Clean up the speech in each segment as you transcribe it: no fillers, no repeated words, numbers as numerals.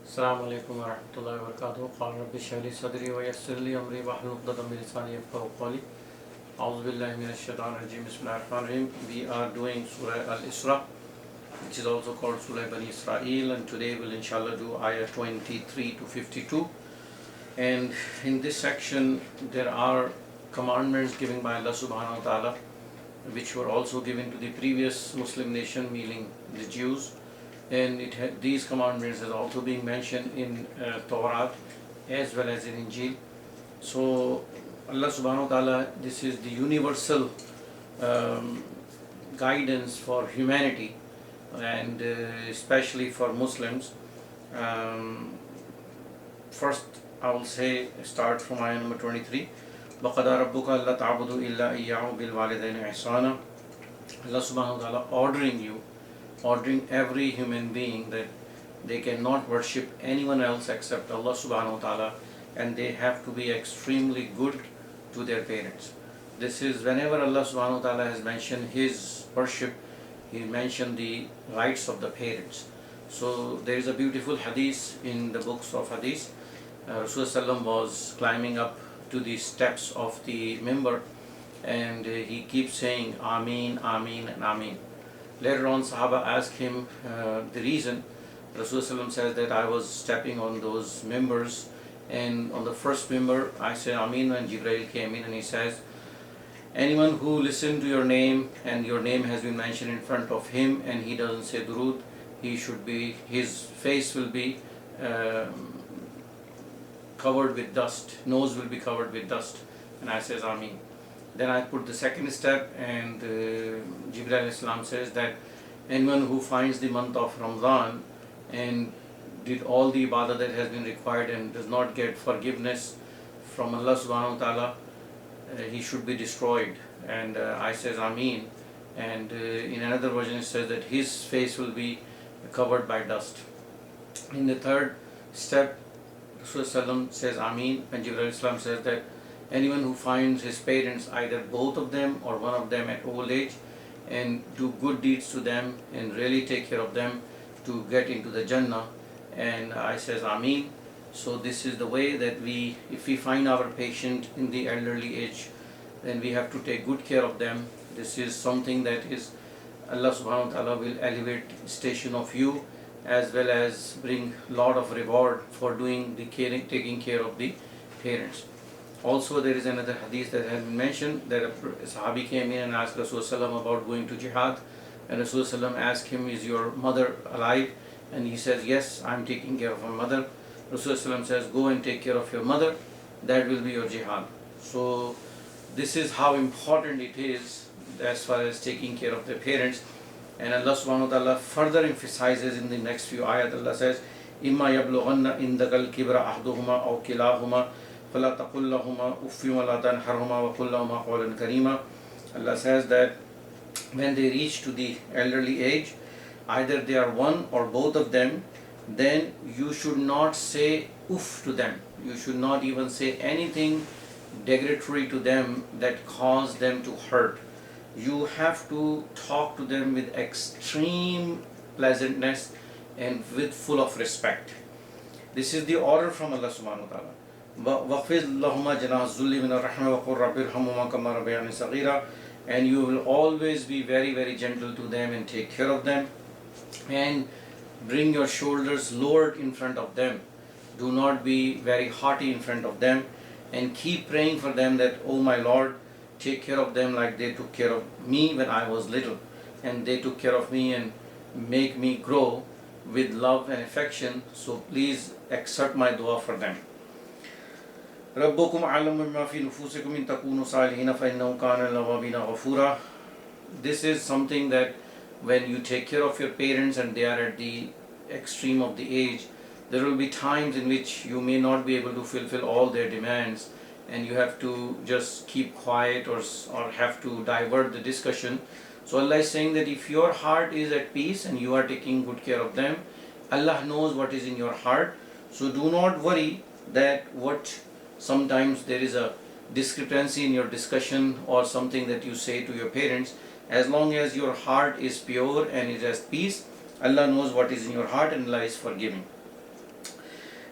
अस्सलामु अलैकुम वरहमतुल्लाहि वबरकातुहू। क़ाल रब्बि इश्रह ली सदरी व यस्सिर ली अमरी वहलुल उक़दतम मिन लिसानी यफ़क़हू क़ौली। A'udhu billahi minash shaitanir rajim. Bismillahir rahmanir rahim. We are doing Surah Al-Isra, which is also called Surah Bani Israel, and today we'll inshallah do ayah 23 to 52. And in this section there are commandments given by Allah subhanahu wa ta'ala, which were also given to the previous Muslim nation, meaning the Jews. And these commandments are also being mentioned in Torah as well as in Injil. So Allah subhanahu wa ta'ala, this is the universal guidance for humanity, and especially for Muslims. First I will say, start from ayah number 23. وَقَضَى رَبُّكَ أَلَّا تَعْبُدُوا إِلَّا إِيَّاهُ بِالْوَالِدَيْنِ إِحْسَانًا. Allah subhanahu wa ta'ala ordering every human being that they cannot worship anyone else except Allah subhanahu wa ta'ala, and they have to be extremely good to their parents. This is whenever Allah subhanahu wa ta'ala has mentioned His worship, He mentioned the rights of the parents. So there is a beautiful hadith in the books of hadith. Rasulullah was climbing up to the steps of the minbar, and he keeps saying Ameen, Ameen and Ameen. Later on Sahaba asked him the reason. Rasulullah says that I was stepping on those minbars, and on the first minbar I said Ameen when Jibreel came in, and he says, anyone who listened to your name and your name has been mentioned in front of him and he doesn't say durood, his face will be covered with dust, nose will be covered with dust. And I says Ameen. Then I put the second step, and Jibreel alayhi salam says that anyone who finds the month of Ramadan and did all the ibadah that has been required and does not get forgiveness from Allah subhanahu wa ta'ala, he should be destroyed. And I says Ameen. And in another version it says that his face will be covered by dust. In the third step, Rasulullah says Ameen, and Jibreel Islam says that anyone who finds his parents, either both of them or one of them, at old age, and do good deeds to them and really take care of them, to get into the Jannah. And I says Ameen. So this is the way that if we find our patient in the elderly age, then we have to take good care of them. This is something that is Allah subhanahu wa ta'ala will elevate station of you, as well as bring lot of reward for doing the taking care of the parents. Also there is another hadith that has been mentioned, that a Sahabi came in and asked Rasulullah about going to jihad, and Rasulullah asked him, is your mother alive? And he says, yes, I am taking care of my mother. Rasulullah says, go and take care of your mother, that will be your jihad. So this is how important it is as far as taking care of the parents. And Allah subhanahu wa ta'ala further emphasizes in the next few ayat. Allah says, إِمَّا يَبْلُغَنَّ إِنْدَكَ الْكِبْرَ أَحْدُهُمَا أَوْ كِلَاهُمَا فَلَا تَقُلْ لَهُمَا أُفٍّ وَلَا تَنْهَرْهُمَا وَقُلْ لَهُمَا قَوْلًا كَرِيمًا. Allah says that when they reach to the elderly age, either they are one or both of them, then you should not say uff to them. You should not even say anything derogatory to them that cause them to hurt. You have to talk to them with extreme pleasantness and with full of respect. This is the order from Allah subhanahu wa ta'ala. وَخْفِضْ لَهُمَا جَنَاحَ الذُّلِّ مِنَ الرَّحْمَةِ وَقُلْ رَبِّ ارْحَمْهُمَا كَمَا رَبَّيَانِي صَغِيرًا. And you will always be very, very gentle to them and take care of them, and bring your shoulders lowered in front of them. Do not be very haughty in front of them, and keep praying for them that, oh my Lord, take care of them like they took care of me when I was little, and they took care of me and make me grow with love and affection. So please accept my dua for them. رَبُّكُمْ أَعْلَمُ بِمَا فِي نُفُوسِكُمْ إِن تَكُونُوا صَالِحِينَ فَإِنَّهُ كَانَ لِلْأَوَّابِينَ غَفُورًا. This is something that when you take care of your parents and they are at the extreme of the age, there will be times in which you may not be able to fulfill all their demands, and you have to just keep quiet or have to divert the discussion. So Allah is saying that if your heart is at peace and you are taking good care of them, Allah knows what is in your heart. So do not worry that sometimes there is a discrepancy in your discussion or something that you say to your parents. As long as your heart is pure and it has peace, Allah knows what is in your heart, and Allah is forgiving.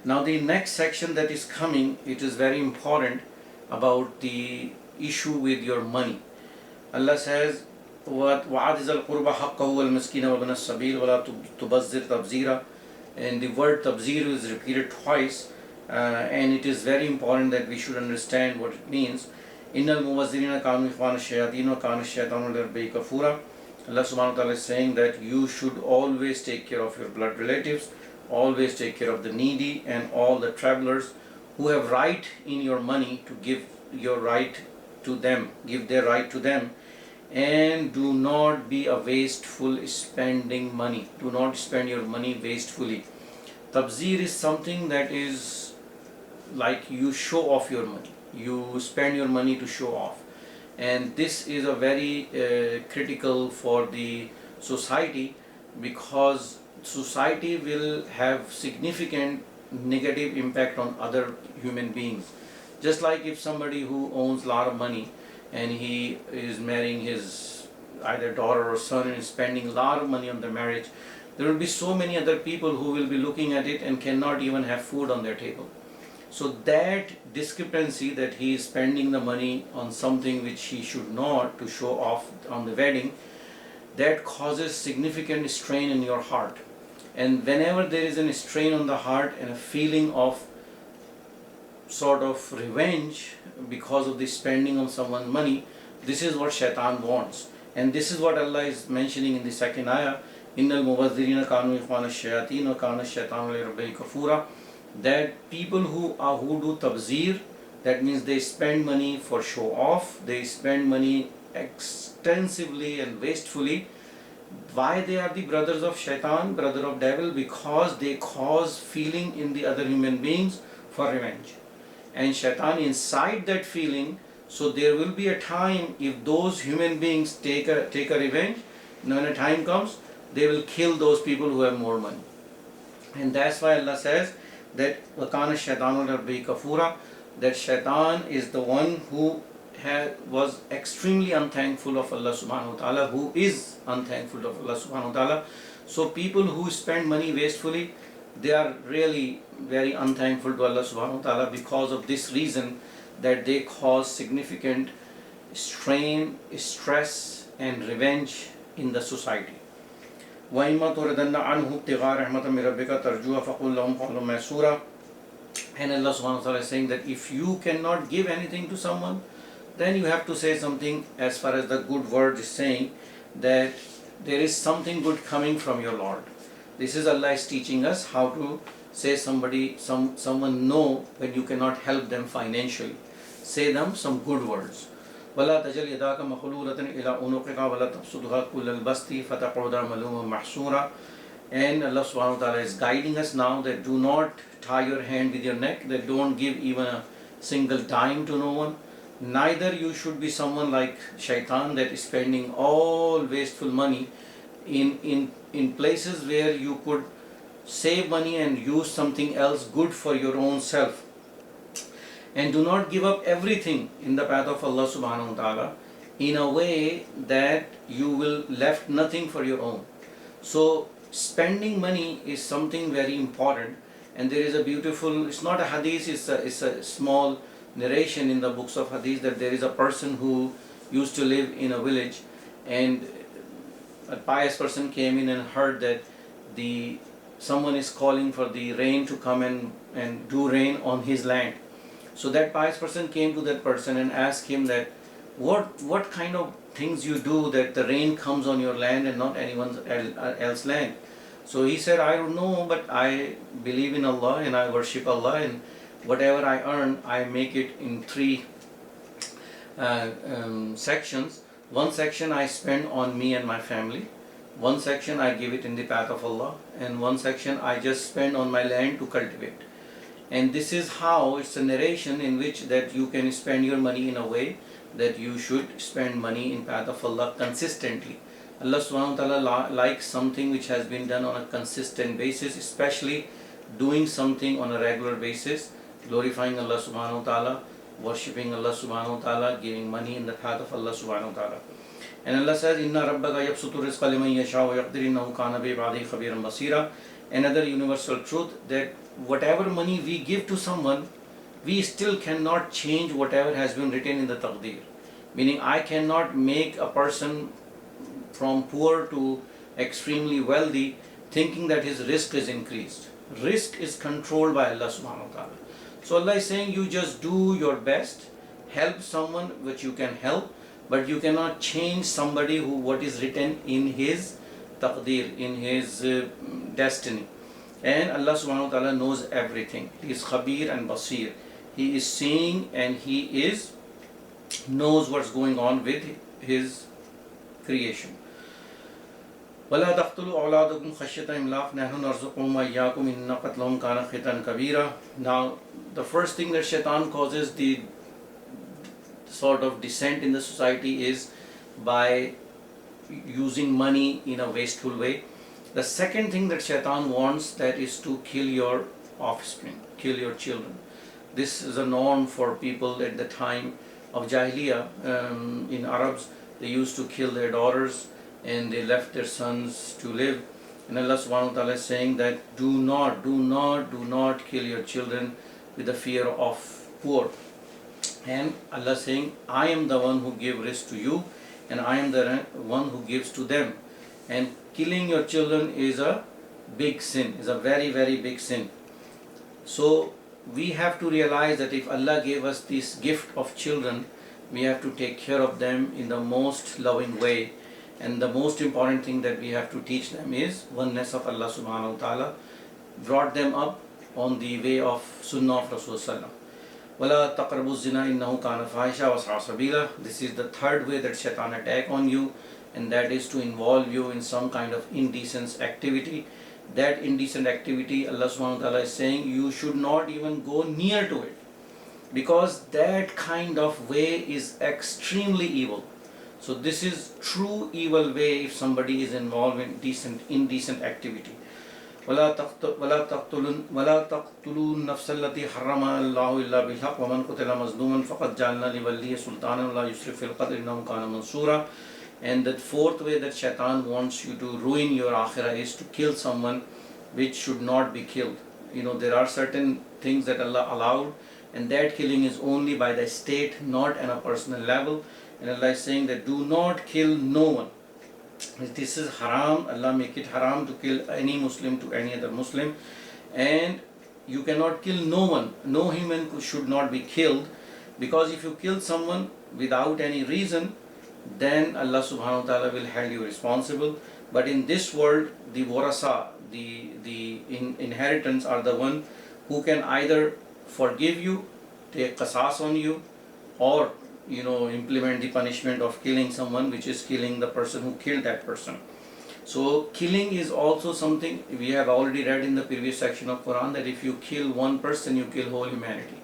Now the next section that is coming, it is very important about the issue with your money. Allah says, وَعَادِ ذَا الْقُرْبَ حَقَّهُ وَالْمِسْكِينَ وَابْنَ السَّبِيلِ وَلَا تُبَذِّرْ تَبْذِيرًا. And the word tabzir is repeated twice, and it is very important that we should understand what it means. إِنَّ الْمُبَذِّرِينَ كَانُوا إِخْوَانَ الشَّيَاطِينَ وَكَانَ الشَّيْطَانُ لِرَبِّهِ كَفُورًا. Allah subhanahu wa ta'ala is saying that you should always take care of your blood relatives, always take care of the needy and all the travelers who have right in your money to give your right to them, give their right to them, and do not be a wasteful spending money. Do not spend your money wastefully. Tabzir is something that is like you show off your money. You spend your money to show off. And this is a very critical for the society, because society will have significant negative impact on other human beings. Just like if somebody who owns a lot of money and he is marrying his either daughter or son and is spending a lot of money on the marriage, there will be so many other people who will be looking at it and cannot even have food on their table. So that discrepancy, that he is spending the money on something which he should not to show off on the wedding, that causes significant strain in your heart. And whenever there is a strain on the heart and a feeling of sort of revenge because of the spending on someone's money, this is what shaitan wants. And this is what Allah is mentioning in the second ayah, إِنَّ الْمُبَذِّرِينَ كَانُوا إِخْوَانَ الشَّيَاطِينَ وَكَانَ الشَّيْطَانُ لِرَبِّهِ كَفُورًا. That people who do tabzir, that means they spend money for show off, they spend money extensively and wastefully. Why they are the brothers of shaitan, brother of devil? Because they cause feeling in the other human beings for revenge. And shaitan inside that feeling, so there will be a time if those human beings take a revenge, when a time comes, they will kill those people who have more money. And that's why Allah says that وَكَانَ الشَّيْطَانُ لِرَبِّهِ كَفُورًا, that shaitan is the one who was extremely unthankful of Allah subhanahu wa ta'ala, who is unthankful of Allah subhanahu wa ta'ala. So people who spend money wastefully, they are really very unthankful to Allah subhanahu wa ta'ala because of this reason, that they cause significant strain, stress and revenge in the society. وَإِمَّا تُرِدَنَّ عَنْهُ ابْتِغَاءَ رَحْمَةٍ مِّن رَبِّكَ تَرْجُوهَا فَقُلْ لَهُمْ قَوْلًا مَيْسُورًا. And Allah subhanahu wa ta'ala is saying that if you cannot give anything to someone, then you have to say something, as far as the good word is saying, that there is something good coming from your Lord. This is Allah is teaching us how to say someone no when you cannot help them financially. Say them some good words. وَلَا تَجَلْ يَدَاكَ مَغْلُولَةً إِلَىٰ عُنُقِكَ وَلَا تَبْسُطْهَا كُلَّ الْبَسْطِ فَتَقْعُدَ مَلُومًا مَحْسُورًا. And Allah subhanahu wa ta'ala is guiding us now that do not tie your hand with your neck, that don't give even a single dime to no one. Neither you should be someone like shaitan that is spending all wasteful money in places where you could save money and use something else good for your own self. And do not give up everything in the path of Allah subhanahu wa ta'ala in a way that you will left nothing for your own. So spending money is something very important, and there is a beautiful, it's not a hadith, it's a small narration in the books of hadith, that there is a person who used to live in a village, and a pious person came in and heard that someone is calling for the rain to come and do rain on his land. So that pious person came to that person and asked him that what kind of things you do that the rain comes on your land and not anyone else's land. So he said, I don't know, but I believe in Allah and I worship Allah, and whatever I earn, I make it in three sections. One section I spend on me and my family, one section I give it in the path of Allah, and one section I just spend on my land to cultivate. And this is how, it's a narration in which that you can spend your money in a way that you should spend money in path of Allah consistently. Allah subhanahu wa ta'ala likes something which has been done on a consistent basis, especially doing something on a regular basis, glorifying Allah subhanahu wa ta'ala, worshipping Allah subhanahu wa ta'ala, giving money in the path of Allah subhanahu wa ta'ala. And Allah says, Inna rabbaka yabsutu rizqa liman yasha wa yaqdir innahu kana bi ibadihi khabiran basira. another universal truth, that whatever money we give to someone, we still cannot change whatever has been written in the taqdeer. Meaning, I cannot make a person from poor to extremely wealthy thinking that his risk is increased. Risk is controlled by Allah subhanahu wa ta'ala. So Allah is saying, you just do your best, help someone which you can help, but you cannot change somebody who what is written in his taqdeer, in his destiny. And Allah subhanahu wa ta'ala knows everything. He is khabir and basir. He is seeing and he is knows what's going on with his creation. وَلَا تَقْتُلُوا أَوْلَادَكُمْ خَشْيَةَ إِمْلَاقٍ نَحْنُ نَرْزُقُهُمْ وَإِيَّاكُمْ إِنَّ قَتْلَهُمْ كَانَ خِطْئًا كَبِيرًا. Now, the first thing that shaitan causes the sort of dissent in the society is by using money in a wasteful way. The second thing that shaitan wants, that is to kill your offspring, kill your children. This is a norm for people at the time of Jahiliyyah. In Arabs, they used to kill their daughters and they left their sons to live. And Allah subhanahu wa ta'ala is saying that do not kill your children with the fear of poor. And Allah is saying, I am the one who gave risk to you and I am the one who gives to them. And killing your children is a big sin, is a very, very big sin. So we have to realize that if Allah gave us this gift of children, we have to take care of them in the most loving way. And the most important thing that we have to teach them is oneness of Allah subhanahu wa ta'ala. Brought them up on the way of Sunnah of Rasulullah. وَلَا تَقْرَبُوا الزِّنَا إِنَّهُ كَانَ فَاحِشًا وَسَاءَ سَبِيلًا. This is the third way that shaitan attack on you, and that is to involve you in some kind of indecent activity. That indecent activity, Allah subhanahu wa ta'ala is saying, you should not even go near to it, because that kind of way is extremely evil. So this is true evil way if somebody is involved in indecent activity. وَلَا تَقْتُلُوا النَّفْسَ الَّتِي حَرَّمَ اللَّهُ إِلَّا بِالْحَقِّ وَمَنْ قُتِلَ مَظْلُومًا فَقَدْ جَعَلْنَا لِوَلِيِّهِ سُلْطَانًا وَلَا يُسْرِفْ فِي الْقَتْلِ إِنَّهُ كَانَ مَنْصُورًا. And the fourth way that shaitan wants you to ruin your akhirah is to kill someone which should not be killed. There are certain things that Allah allowed, and that killing is only by the state, not on a personal level. And Allah is saying that do not kill no one. This is haram. Allah make it haram to kill any Muslim to any other Muslim. And you cannot kill no one. No human should not be killed, because if you kill someone without any reason, then Allah subhanahu wa ta'ala will hold you responsible. But in this world, the warasa, the inheritance, are the one who can either forgive you, take qasas on you, or implement the punishment of killing someone, which is killing the person who killed that person. So killing is also something we have already read in the previous section of Quran, that if you kill one person, you kill whole humanity.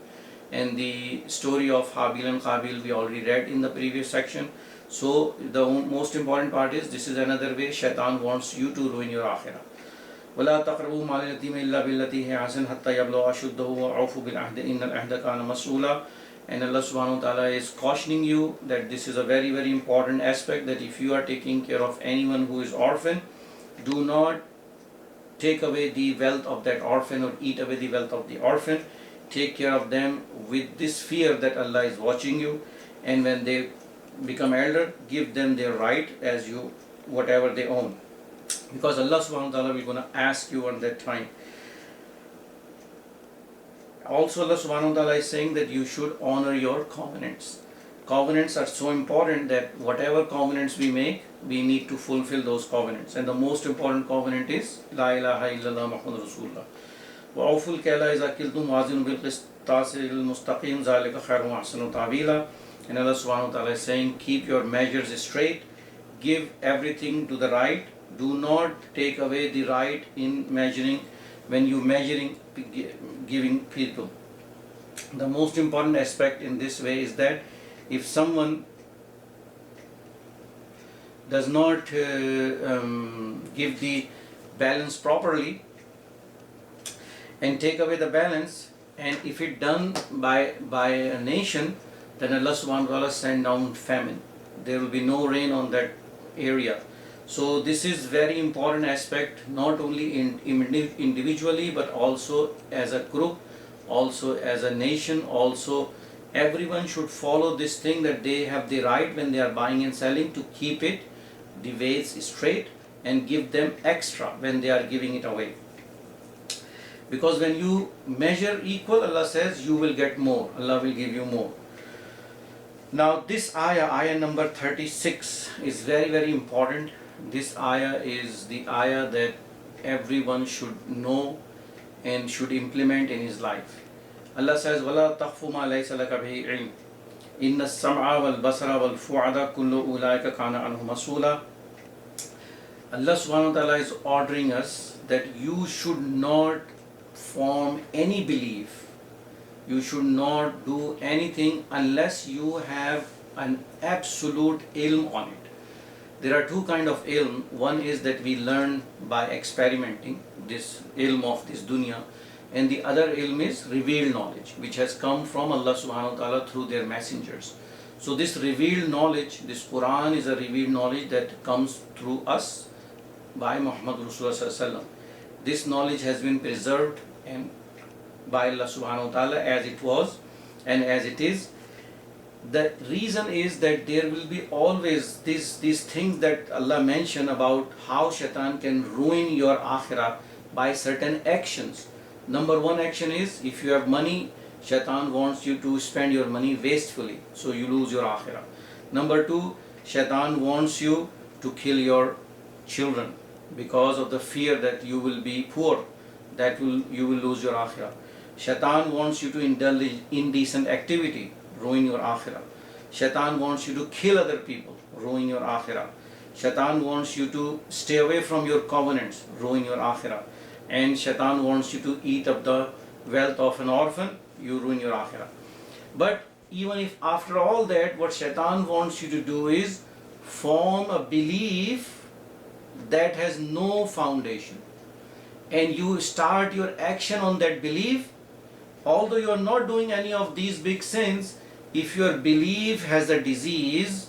And the story of Habil and Qabil we already read in the previous section. So the most important part is, this is another way shaitan wants you to ruin your akhirah. وَلَا تَقْرَبُوا مَالَ الْيَتِيمِ إِلَّا بِالَّتِي هِيَ أَحْسَنُ حَتَّى يَبْلُغَ أَشُدَّهُ وَأَوْفُوا بِالْعَهْدِ إِنَّ الْعَهْدَ كَانَ مَسْئُولًا. And Allah subhanahu wa ta'ala is cautioning you that this is a very, very important aspect, that if you are taking care of anyone who is orphan, do not take away the wealth of that orphan or eat away the wealth of the orphan. Take care of them with this fear that Allah is watching you, and when they become elder, give them their right as you whatever they own, because Allah subhanahu wa ta'ala will gonna ask you on that time. Also, Allah subhanahu wa ta'ala is saying that you should honor your covenants. Covenants are so important that whatever covenants we make, we need to fulfill those covenants. And the most important covenant is La ilaha illallah Muhammad Rasulullah. وَأَوْفُوا الْكَيْلَ إِذَا كِلْتُمْ وَازِنُوا بِالْقِسْطَاسِ الْمُسْتَقِيمِ ذَلِكَ خَيْرٌ وَأَحْسَنُ تَأْوِيلًا. And Allah subhanahu wa ta'ala is saying, keep your measures straight, give everything to the right, do not take away the right in measuring, when you measuring giving people. The most important aspect in this way is that if someone does not give the balance properly and take away the balance, and if it done by a nation, then Allah subhanahu wa ta'ala send down famine. There will be no rain on that area. So this is very important aspect, not only individually but also as a group, also as a nation. Also everyone should follow this thing, that they have the right when they are buying and selling to keep it the ways straight and give them extra when they are giving it away. Because when you measure equal, Allah says you will get more, Allah will give you more. Now this ayah number 36 is very, very important. This ayah is the ayah that everyone should know and should implement in his life. Allah says, وَلَا تَخْفُ مَا لَيْسَ لَكَ بِهِ عِلْمٍ إِنَّ السَّمْعَ وَالْبَصَرَ وَالْفُؤَادَ كُلُّ أُولَٰئِكَ كَانَ عَنْهُ مَسْئُولًا. Allah subhanahu wa ta'ala is ordering us that you should not form any belief, you should not do anything unless you have an absolute ilm on it. There are two kinds of ilm. One is that we learn by experimenting, this ilm of this dunya, and the other ilm is revealed knowledge, which has come from Allah subhanahu wa ta'ala through their messengers. So this revealed knowledge, this Quran is a revealed knowledge that comes through us by Muhammad Rasulullah sallallahu alaihi wasallam. This knowledge has been preserved and by Allah subhanahu wa ta'ala as it was and as it is. The reason is that there will be always these things that Allah mentioned about how shaitan can ruin your akhirah by certain actions. Number one action is, if you have money, shaitan wants you to spend your money wastefully, so you lose your akhirah. Number two, shaitan wants you to kill your children because of the fear that you will be poor, you will lose your akhirah. Shaitan wants you to indulge in indecent activity, ruin your akhirah. Shaitan wants you to kill other people, ruin your akhirah. Shaitan wants you to stay away from your covenants, ruin your akhirah. And shaitan wants you to eat up the wealth of an orphan, you ruin your akhirah. But even if after all that, what shaitan wants you to do is form a belief that has no foundation, and you start your action on that belief, although you are not doing any of these big sins. If your belief has a disease,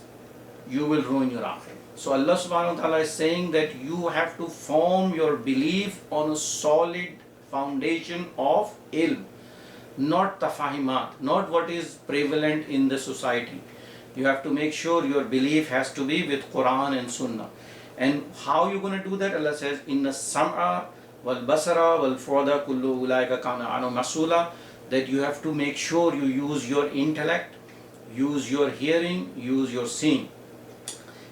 you will ruin your akhirah. So Allah subhanahu wa ta'ala is saying that you have to form your belief on a solid foundation of ilm, not tafahimat, not what is prevalent in the society. You have to make sure your belief has to be with Quran and Sunnah. And how you going to do that? Allah says, Inna sam'a wal basara wal fuada kullu ulaika kana anu masula. That you have to make sure you use your intellect, use your hearing, use your seeing.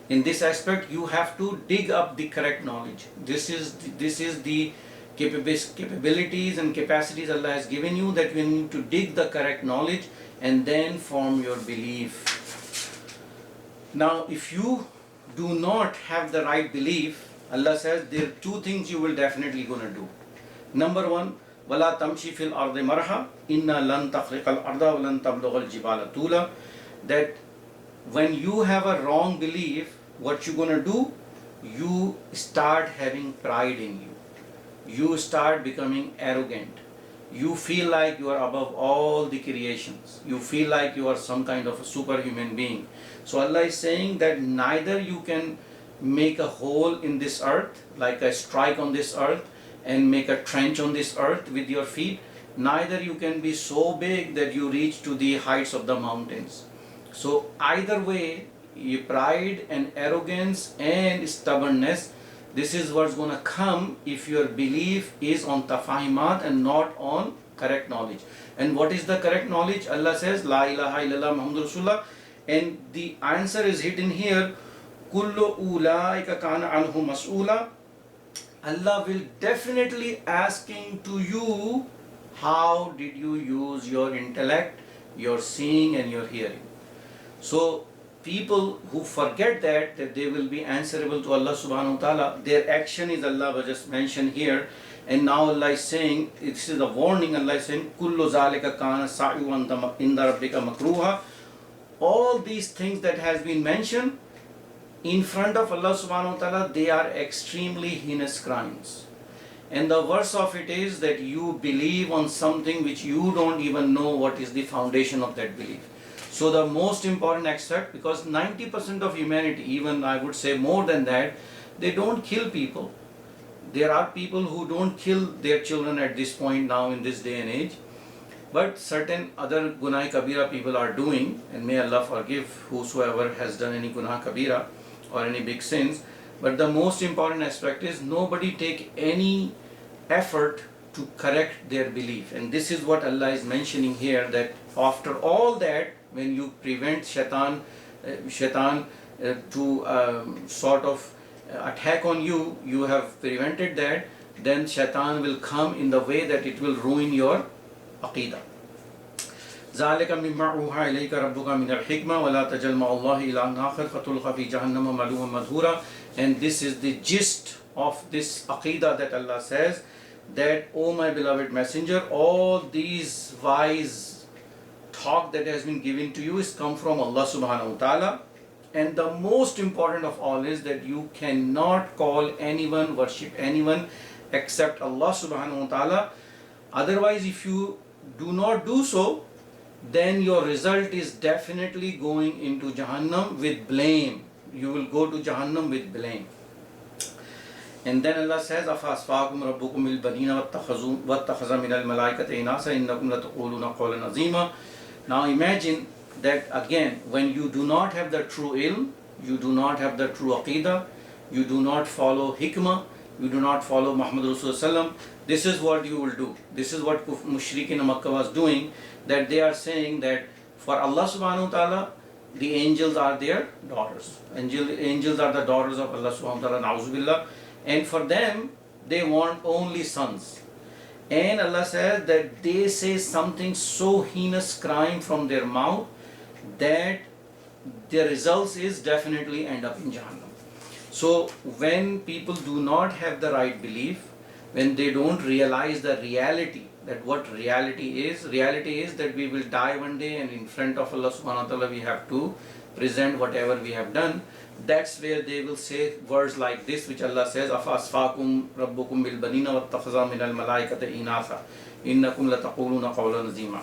In this aspect, you have to dig up the correct knowledge. This is the capabilities and capacities Allah has given you, that you need to dig the correct knowledge and then form your belief. Now, if you do not have the right belief, Allah says there are two things you will definitely gonna do. Number one, وَلَا تَمْشِي فِي الْأَرْضِ مَرْحًا إِنَّا لَن تَخْرِقَ الْأَرْضَ وَلَن تَبْلُغَ الْجِبَالَ طُولًا. That when you have a wrong belief, what you're gonna do? You start having pride in you. You start becoming arrogant. You feel like you are above all the creations. You feel like you are some kind of a superhuman being. So Allah is saying that neither you can make a hole in this earth, like a strike on this earth, and make a trench on this earth with your feet, neither you can be so big that you reach to the heights of the mountains. So either way, your pride and arrogance and stubbornness, this is what's going to come if your belief is on tafahimat and not on correct knowledge. And what is the correct knowledge? Allah says, La ilaha illallah Muhammadur Rasulullah, and the answer is hidden here, Kullu ulaika kana anhu mas'ula. Allah will definitely asking to you, how did you use your intellect, your seeing and your hearing. So people who forget that they will be answerable to Allah subhanahu wa ta'ala, their action is Allah was just mentioned here. And now Allah is saying, this is a warning. Allah is saying, Kullu zalika kana sa'yu inda rabbika makruha. All these things that has been mentioned, in front of Allah subhanahu wa ta'ala, they are extremely heinous crimes. And the worst of it is that you believe on something which you don't even know what is the foundation of that belief. So the most important aspect, because 90% of humanity, even I would say more than that, they don't kill people. There are people who don't kill their children at this point now in this day and age. But certain other Gunai Kabira people are doing, and may Allah forgive whosoever has done any Gunah Kabira or any big sins. But the most important aspect is nobody take any effort to correct their belief. And this is what Allah is mentioning here, that after all that, when you prevent shaitan to sort of attack on you, you have prevented that, then shaitan will come in the way that it will ruin your aqidah. ذَلِكَ مِمَّا أُوحَىٰ إِلَيْكَ رَبُّكَ مِنَ الْحِكْمَةِ وَلَا تَجْعَلْ مَعَ اللَّهِ إِلَٰهًا آخَرَ فَتُلْقَىٰ فِي جَهَنَّمَ مَلُومًا مَدْحُورًا. And this is the gist of this aqidah that Allah says, that, O my beloved messenger, all these wise talk that has been given to you is come from Allah subhanahu wa ta'ala. And the most important of all is that you cannot call anyone, worship anyone except Allah subhanahu wa ta'ala. Otherwise, if you do not do so, then your result is definitely going into Jahannam with blame. You will go to Jahannam with blame. And then Allah says, أَفَأَصْفَاكُمْ رَبُّكُمْ بِالْبَنِينَ وَاتَّخَذَ مِنَ الْمَلَائِكَةِ إِنَاثًا إِنَّكُمْ لَتَقُولُونَ قَوْلًا عَظِيمًا. Now imagine that again, when you do not have the true ilm, you do not have the true aqidah, you do not follow hikmah, you do not follow Muhammad Rasulullah, this is what you will do. This is what Mushrikeen in Makkah was doing, that they are saying that for Allah subhanahu wa ta'ala, the angels are their daughters. Angels are the daughters of Allah subhanahu wa ta'ala, na'udhu billah. And for them, they want only sons. And Allah says that they say something so heinous crime from their mouth that their results is definitely end up in Jahannam. So when people do not have the right belief, when they don't realize the reality, that what reality is that we will die one day and in front of Allah subhanahu wa ta'ala we have to present whatever we have done. That's where they will say words like this, which Allah says, أَفَأَصْفَاكُمْ رَبُّكُمْ بِالْبَنِينَ وَاتَّخَذَ مِنَ الْمَلَائِكَةِ إِنَاثًا إِنَّكُمْ لَتَقُولُونَ قَوْلًا عَظِيمًا.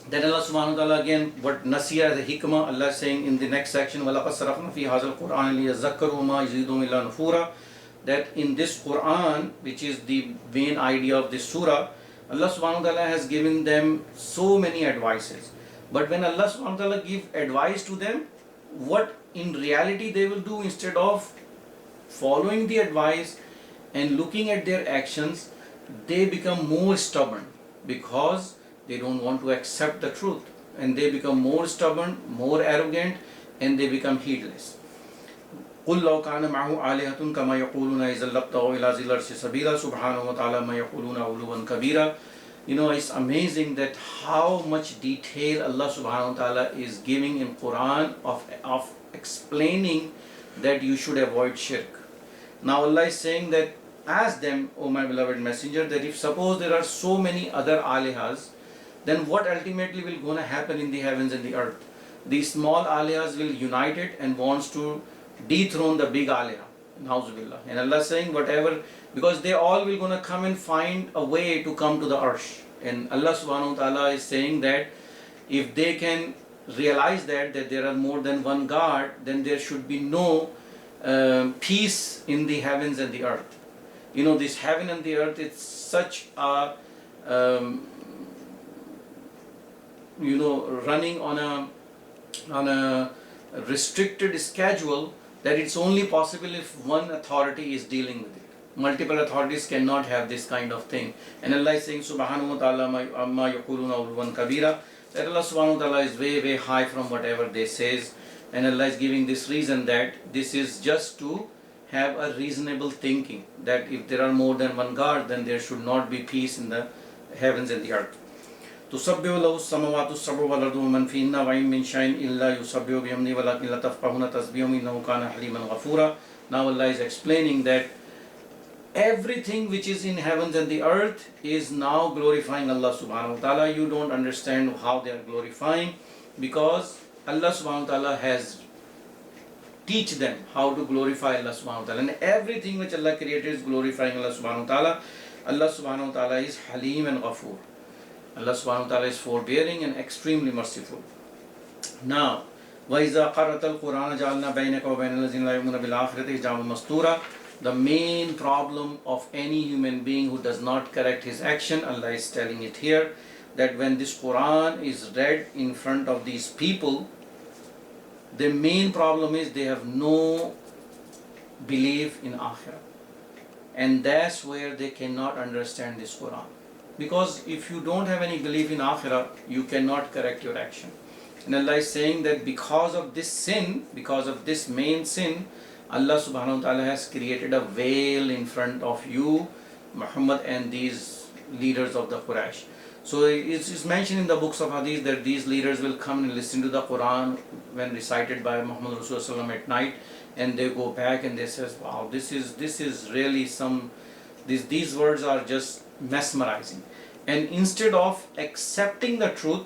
Then Allah subhanahu wa ta'ala again, what Nasiya, the hikmah, Allah is saying in the next section, وَلَقَدْ صَرَفْنَا فِي هَذَا الْقُرْآنِ لِيَذَّكَّرُوا وَمَا يَزِيدُهُمْ إِلَّا نُفُورًا. That in this Quran, which is the main idea of this surah, Allah subhanahu wa ta'ala has given them so many advices. But when Allah subhanahu wa ta'ala give advice to them, what in reality they will do, instead of following the advice and looking at their actions, they become more stubborn because they don't want to accept the truth, and they become more stubborn, more arrogant, and they become heedless. قُلْ لَوْ كَانَ مَعَهُ آلِهَةٌ كَمَا يَقُولُونَ إِذًا لَابْتَغَوْا إِلَى ذِي الْعَرْشِ سَبِيلًا سُبْحَانَهُ وَتَعَالَى مَا يَقُولُونَ عُلُوًّا كَبِيرًا. You know, it's amazing that how much detail Allah subhanahu wa ta'ala is giving in Quran of explaining that you should avoid shirk. Now Allah is saying that, ask them, O my beloved messenger, that if suppose there are so many other alihas, then what ultimately will going to happen in the heavens and the earth? These small alihas will unite it and wants to dethrone the big aliha. Na'uzubillah. And Allah is saying whatever, because they all will going to come and find a way to come to the arsh. And Allah subhanahu wa ta'ala is saying that if they can realize that there are more than one God, then there should be no peace in the heavens and the earth. You know, this heaven and the earth, it's such a running on a restricted schedule, that it's only possible if one authority is dealing with it. Multiple authorities cannot have this kind of thing. And Allah is saying, Subhanahu wa ta'ala amma yaquluna uluwan kabira, that Allah subhanahu wa ta'ala is way, way high from whatever they says. And Allah is giving this reason that this is just to have a reasonable thinking, that if there are more than one God, then there should not be peace in the heavens and the earth. تُسَبِّحُ لَهُ السَّمَاوَاتُ السَّبْعُ وَالْأَرْضُ وَمَنْ فِيهِنَّ وَإِن مِّن شَيْءٍ إِلَّا يُسَبِّحُ بِحَمْدِهِ وَلَكِن لَّا تَفْقَهُونَ تَسْبِيحَهُمْ إِنَّهُ كَانَ حَلِيمًا غَفُورًا. Now Allah is explaining that everything which is in heavens and the earth is now glorifying Allah subhanahu wa ta'ala. You don't understand how they are glorifying, because Allah subhanahu wa ta'ala has teach them how to glorify Allah subhanahu wa ta'ala. And everything which Allah created is glorifying Allah subhanahu wa ta'ala. Allah subhanahu wa ta'ala is Halim and Ghafoor. Allah subhanahu wa ta'ala is forbearing and extremely merciful. Now, وَإِذَا قَرَأْتَ الْقُرْآنَ جَعَلْنَا بَيْنَكَ وَبَيْنَ الَّذِينَ لَا يُؤْمِنُونَ بِالْآخِرَةِ حِجَابًا مَسْتُورًا. The main problem of any human being who does not correct his action, Allah is telling it here, that when this Quran is read in front of these people, the main problem is they have no belief in Akhirah. And that's where they cannot understand this Quran. Because if you don't have any belief in Akhirah, you cannot correct your action. And Allah is saying that because of this sin, because of this main sin, Allah subhanahu wa ta'ala has created a veil in front of you, Muhammad, and these leaders of the Quraysh. So it's mentioned in the books of Hadith that these leaders will come and listen to the Quran when recited by Muhammad Rasulullah at night, and they go back and they says, wow, this is really these words are just mesmerizing. And instead of accepting the truth,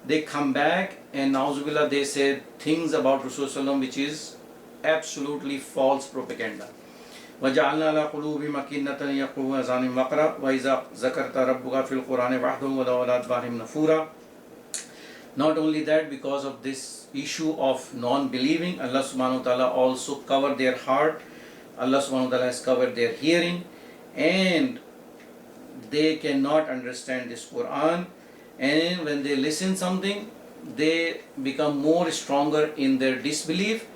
they come back and na'uzubillah, they say things about Rasulullah which is absolutely false propaganda. وَجَعَلْنَا عَلَىٰ قُلُوبِهِمْ أَكِنَّةً يَفْقَهُونَ وَآذَانًا وَقْرًا وَإِذَا ذَكَرْتَ رَبُّكَ فِي الْقُرْآنِ وَحْدَهُ وَلَوْ عَلَىٰ أَدْبَارِهِمْ نُفُورًا. Not only that, because of this issue of non-believing, Allah subhanahu wa ta'ala also covered their heart. Allah subhanahu wa ta'ala has covered their hearing, and they cannot understand this Quran. And when they listen something, they become more stronger in their disbelief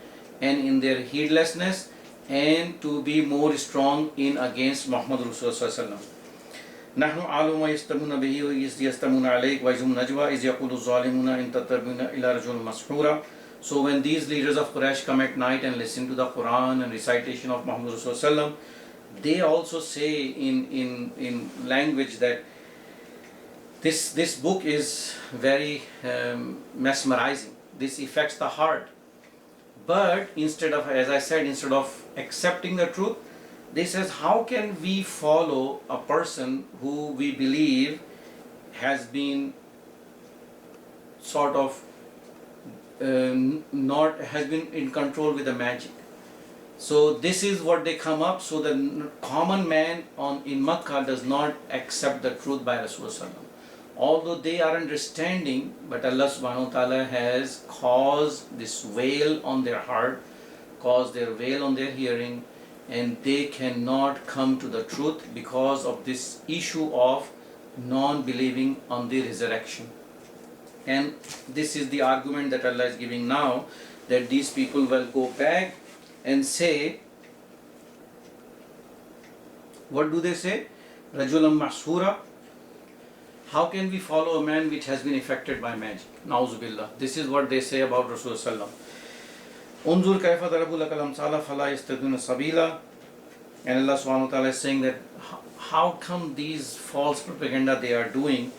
and in their heedlessness, and to be more strong in against Muhammad Rasulullah. نحن عالم يستمون به وإذ يستمون عليك وإذ نجوى إذ يقول الظالمون إن تتبعون إلى رجل مسحورا. So when these leaders of Quraysh come at night and listen to the Quran and recitation of Muhammad Rasulullah, they also say in language that this book is very mesmerizing. This affects the heart. But instead of, as I said, instead of accepting the truth, they says, how can we follow a person who we believe has been sort of has been in control with the magic? So this is what they come up. So the common man in Makkah does not accept the truth by Rasulullah. Although they are understanding, but Allah subhanahu wa ta'ala has caused this veil on their heart, caused their veil on their hearing, and they cannot come to the truth because of this issue of non-believing on the resurrection. And this is the argument that Allah is giving now, that these people will go back and say, what do they say? Rajulam Masura. How can we follow a man which has been affected by magic? Na'uzubillah. This is what they say about Rasulullah. Unzur kaifa darabu lakal amsala fala yastaduna sabila. And Allah subhanahu wa ta'ala is saying that how come these false propaganda they are doing,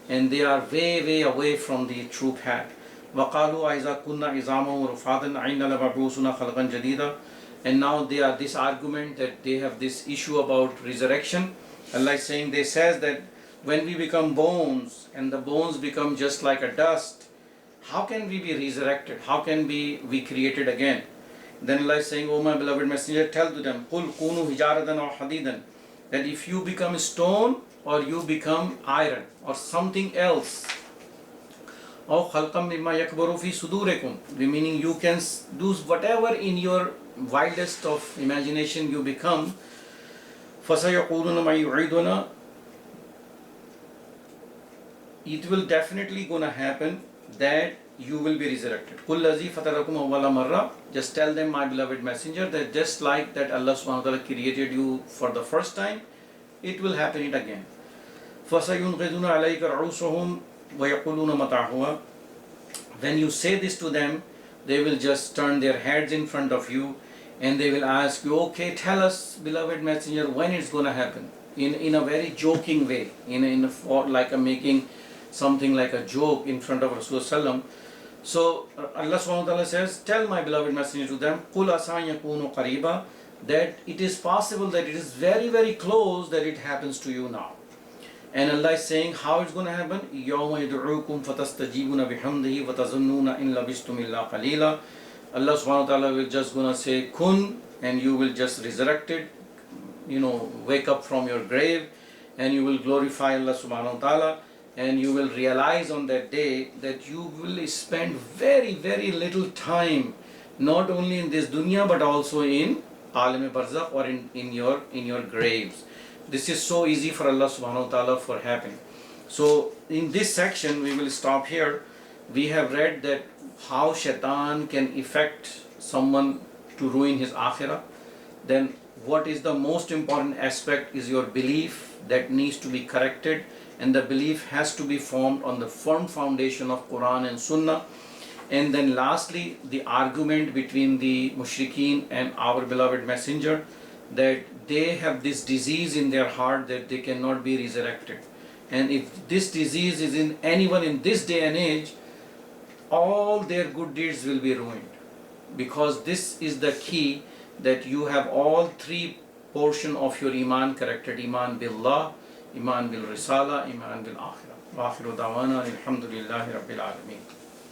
and they are way away from the true path. وَقَالُوا أَإِذَا كُنَّا إِزَامًا وَرُفَاتًا أَإِنَّا لَمَبْعُوثُونَ خَلْقًا جَدِيدًا. And now they are this argument that they have this issue about resurrection. Allah is saying, they says that when we become bones and the bones become just like a dust, how can we be resurrected? How can we be created again? Then Allah is saying, O my beloved messenger, tell to them, قُلْ كُونُوا هِجَارَةً أَوْ حَدِيدًا, that if you become stone or you become iron or something else, أَوْ خَلْقًا مِمَّا يَكْبَرُ فِي صُدُورِكُمْ, meaning you can do whatever in your wildest of imagination you become. فَسَيَقُولُونَ مَا يُعِيدُنَا, it will definitely gonna happen that you will be resurrected. قُلْ لَذِي فَتَرَكُمْ أَوَّلَ مَرَّةٍ, just tell them, my beloved messenger, that just like that Allah subhanahu wa ta'ala created you for the first time, it will happen it again. فَسَيُنْقِذُونَ عَلَيْكَ رَعُوسُهُمْ وَيَقُولُونَ مَتَعْهُوَ. When you say this to them, they will just turn their heads in front of you and they will ask you, okay, tell us, beloved messenger, when it's going to happen, in a very joking way, like a making something like a joke in front of Rasulullah. So Allah subhanahu wa ta'ala says, tell my beloved messenger to them, قُلْ أَسَىٰ يَكُونُ قَرِيبًا, that it is possible that it is very close that it happens to you now. And Allah is saying how it's going to happen. يَوْمَ يَدْعُوكُمْ فَتَسْتَجِيبُونَ بِحَمْدِهِ وَتَظُنُّونَ إِن لَبِثْتُمْ إِلَّا قَلِيلًا. Allah subhanahu wa ta'ala will just going to say kun, and you will just resurrected, wake up from your grave, and you will glorify Allah subhanahu wa ta'ala. and you will realize on that day that you will spend very, very little time, not only in this dunya but also in alam barzakh, or in your graves. This is so easy for Allah subhanahu wa ta'ala for happening. So in this section we will stop here. We have read that how shaitan can affect someone to ruin his akhirah. Then what is the most important aspect is your belief that needs to be corrected, and the belief has to be formed on the firm foundation of Quran and Sunnah. And then lastly, the argument between the mushrikeen and our beloved messenger, that they have this disease in their heart that they cannot be resurrected. And if this disease is in anyone in this day and age, all their good deeds will be ruined. Because this is the key, that you have all three portion of your iman corrected: iman billah, iman bil risala, iman bil akhirah. Wa akhiru dawana alhamdulillahi rabbil alameen.